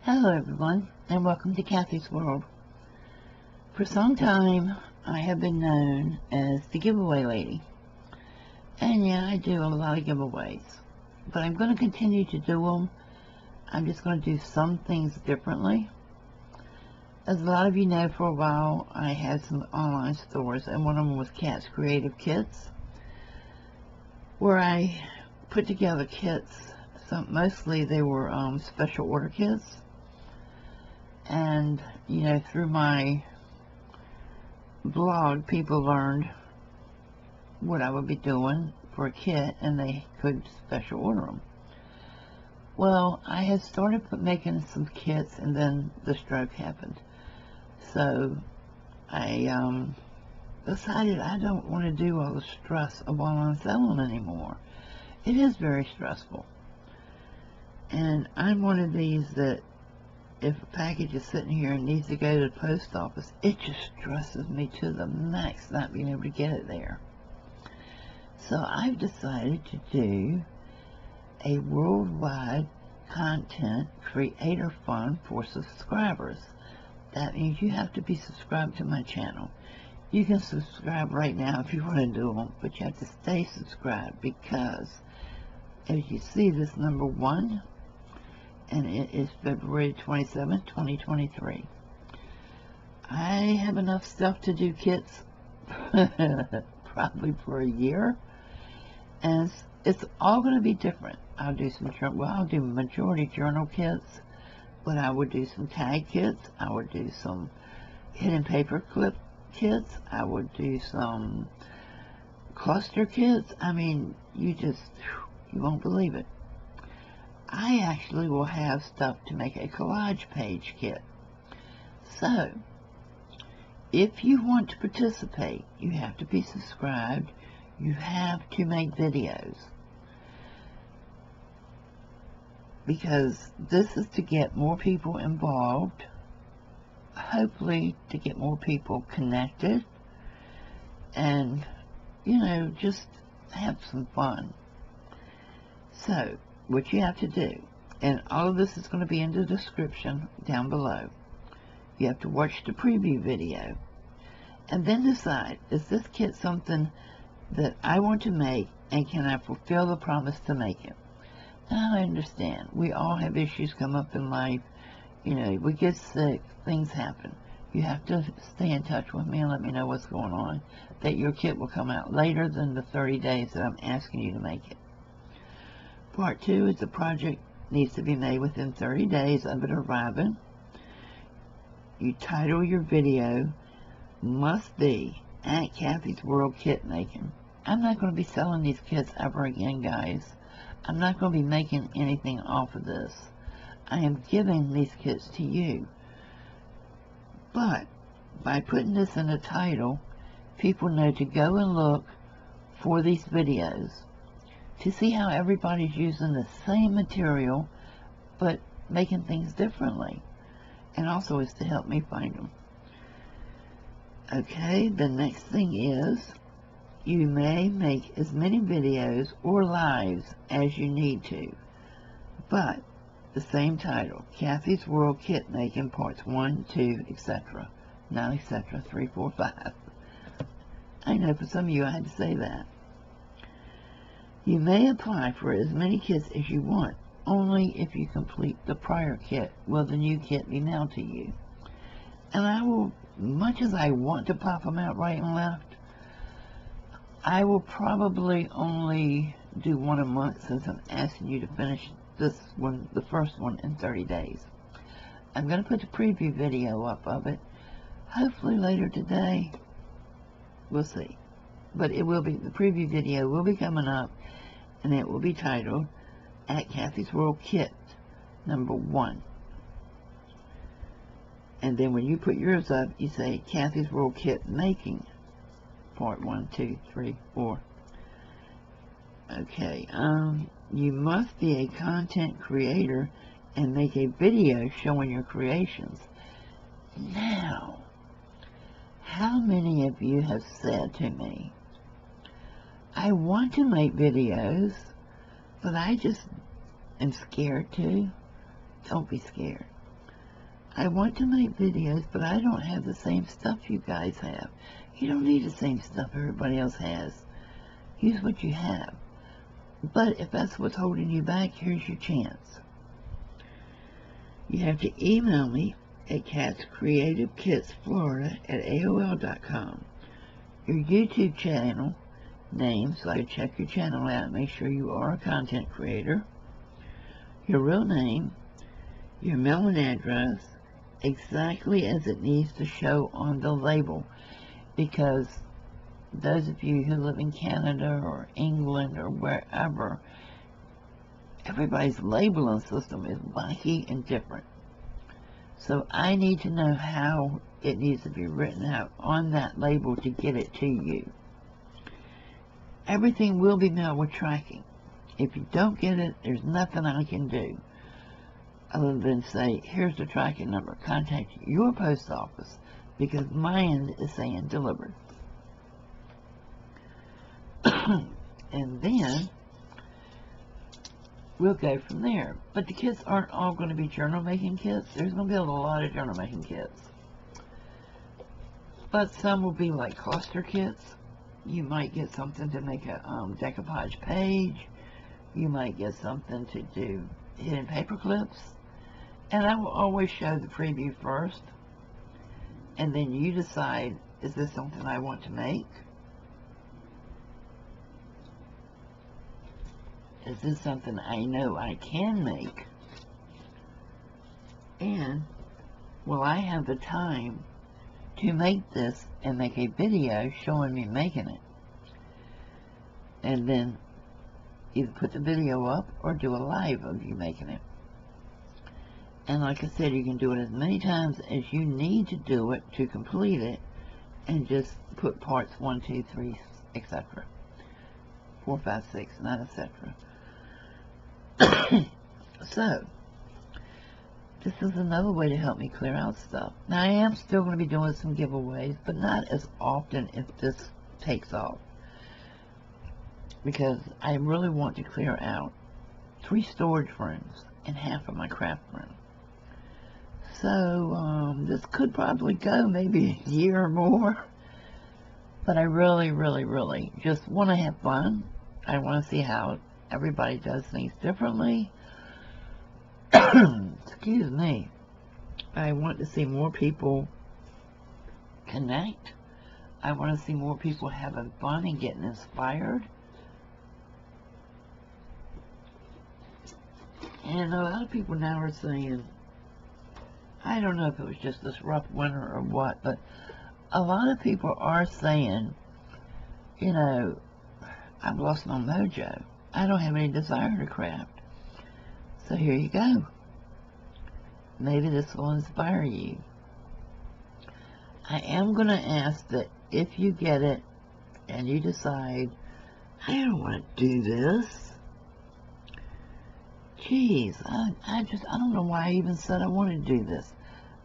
Hello everyone, and welcome to Kathy's World. For some time, I have been known as the giveaway lady. And yeah, I do a lot of giveaways. But I'm going to continue to do them. I'm just going to do some things differently. As a lot of you know, for a while, I had some online stores, and one of them was Cat's Creative Kits, where I put together kits. Mostly they were special order kits. And, you know, through my blog, people learned what I would be doing for a kit, and they could special order them. Well, I had started making some kits, and then the stroke happened. So I decided I don't want to do all the stress of online selling anymore. It is very stressful. And I'm one of these that if a package is sitting here and needs to go to the post office, it just stresses me to the max not being able to get it there. So I've decided to do a worldwide content creator fund for subscribers. That means you have to be subscribed to my channel. You can subscribe right now if you want to do them, but you have to stay subscribed because, as you see, this number 1, and it is February 27, 2023. I have enough stuff to do kits probably for a year, and it's all going to be different. I'll do majority journal kits, but I would do some tag kits, I would do some hidden paper clip kits, I would do some cluster kits. I mean, you won't believe it. I actually will have stuff to make a collage page kit. So, if you want to participate, you have to be subscribed. You have to make videos. Because this is to get more people involved, hopefully to get more people connected, and, you know, just have some fun. So, what you have to do, and all of this is going to be in the description down below, you have to watch the preview video and then decide, is this kit something that I want to make, and can I fulfill the promise to make it? Now I understand, we all have issues come up in life, you know, we get sick, things happen. You have to stay in touch with me and let me know what's going on, that your kit will come out later than the 30 days that I'm asking you to make it. Part 2 is the project needs to be made within 30 days of it arriving. You title your video, must be at Kathy's World Kit Making. I'm not going to be selling these kits ever again, guys. I'm not going to be making anything off of this. I am giving these kits to you. But by putting this in the title, people know to go and look for these videos to see how everybody's using the same material but making things differently, and also is to help me find them. Okay, the next thing is you may make as many videos or lives as you need to, but the same title, Kathy's World Kit Making Parts 1, 2, etc. Not etc. 3, 4, 5. I know for some of you I had to say that. You may apply for as many kits as you want. Only if you complete the prior kit will the new kit be mailed to you. And I will, much as I want to pop them out right and left, I will probably only do one a month, since I'm asking you to finish this one, the first one, in 30 days. I'm going to put the preview video up of it, hopefully later today. We'll see. But it will be, the preview video will be coming up, and it will be titled At Kathy's World Kit number 1. And then when you put yours up, you say Kathy's World Kit Making Part 1, 2, 3, 4. Okay, you must be a content creator and make a video showing your creations. Now, how many of you have said to me, I want to make videos, but I just am scared to? Don't be scared. I want to make videos, but I don't have the same stuff you guys have. You don't need the same stuff everybody else has. Use what you have. But if that's what's holding you back, here's your chance. You have to email me at Katscreativekitsfla@AOL.com. Your YouTube channel name, so I check your channel out, make sure you are a content creator. Your real name, your mailing address, exactly as it needs to show on the label, because those of you who live in Canada or England or wherever, everybody's labeling system is wacky and different. So I need to know how it needs to be written out on that label to get it to you. Everything will be mailed with tracking. If you don't get it, there's nothing I can do other than say, here's the tracking number. Contact your post office, because mine is saying delivered. And then we'll go from there. But the kits aren't all going to be journal making kits. There's going to be a lot of journal making kits. But some will be like cluster kits. You might get something to make a decoupage page. You might get something to do hidden paper clips. And I will always show the preview first. And then you decide, is this something I want to make? Is this something I know I can make? And will I have the time to make this and make a video showing me making it? And then either put the video up or do a live of you making it. And like I said, you can do it as many times as you need to do it to complete it, and just put parts 1, 2, 3, etc. 4, 5, 6, 9, etc. So, this is another way to help me clear out stuff. Now, I am still going to be doing some giveaways, but not as often if this takes off, because I really want to clear out 3 storage rooms and half of my craft room. So, this could probably go maybe a year or more, but I really, really, really just want to have fun. I want to see how everybody does things differently. Excuse me. I want to see more people connect. I want to see more people having fun and getting inspired. And a lot of people now are saying, I don't know if it was just this rough winter or what, but a lot of people are saying, you know, I've lost my mojo. I don't have any desire to craft. So here you go. Maybe this will inspire you. I am going to ask that if you get it and you decide, I don't want to do this. Geez, I don't know why I even said I wanted to do this.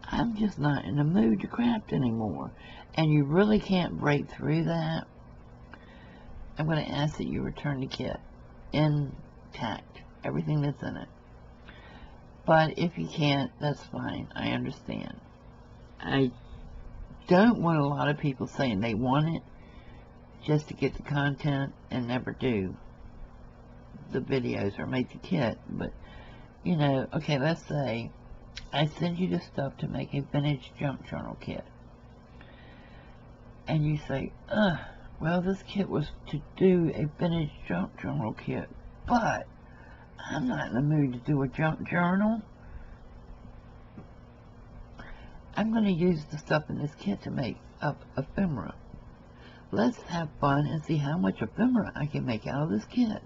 I'm just not in the mood to craft anymore. And you really can't break through that. I'm going to ask that you return the kit intact, everything that's in it. But if you can't, that's fine. I understand. I don't want a lot of people saying they want it just to get the content and never do the videos or make the kit. But, you know, okay, let's say I send you the stuff to make a vintage junk journal kit. And you say, well, this kit was to do a vintage junk journal kit, but I'm not in the mood to do a junk journal. I'm going to use the stuff in this kit to make up ephemera. Let's have fun and see how much ephemera I can make out of this kit.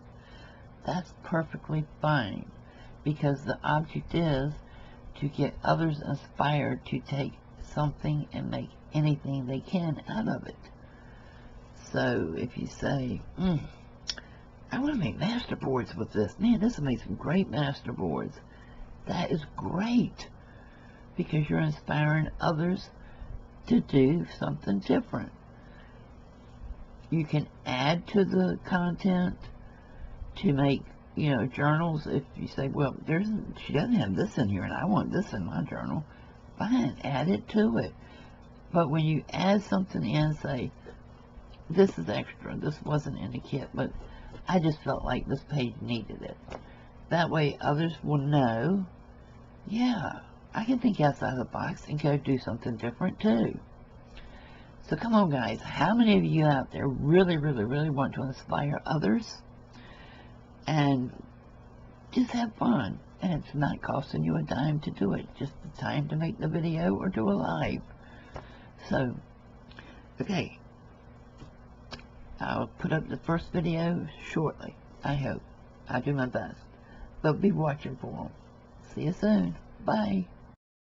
That's perfectly fine, because the object is to get others inspired to take something and make anything they can out of it. So if you say, I want to make master boards with this. Man, this will make some great master boards. That is great, because you're inspiring others to do something different. You can add to the content to make, you know, journals. If you say, well, she doesn't have this in here and I want this in my journal, fine, add it to it. But when you add something in, say, this is extra, this wasn't in the kit, but I just felt like this page needed it. That way others will know, yeah, I can think outside the box and go do something different too. So come on, guys, how many of you out there really, really, really want to inspire others and just have fun? And it's not costing you a dime to do it, just the time to make the video or do a live. So, okay, I'll put up the first video shortly, I hope. I'll do my best. But be watching for them. See you soon. Bye.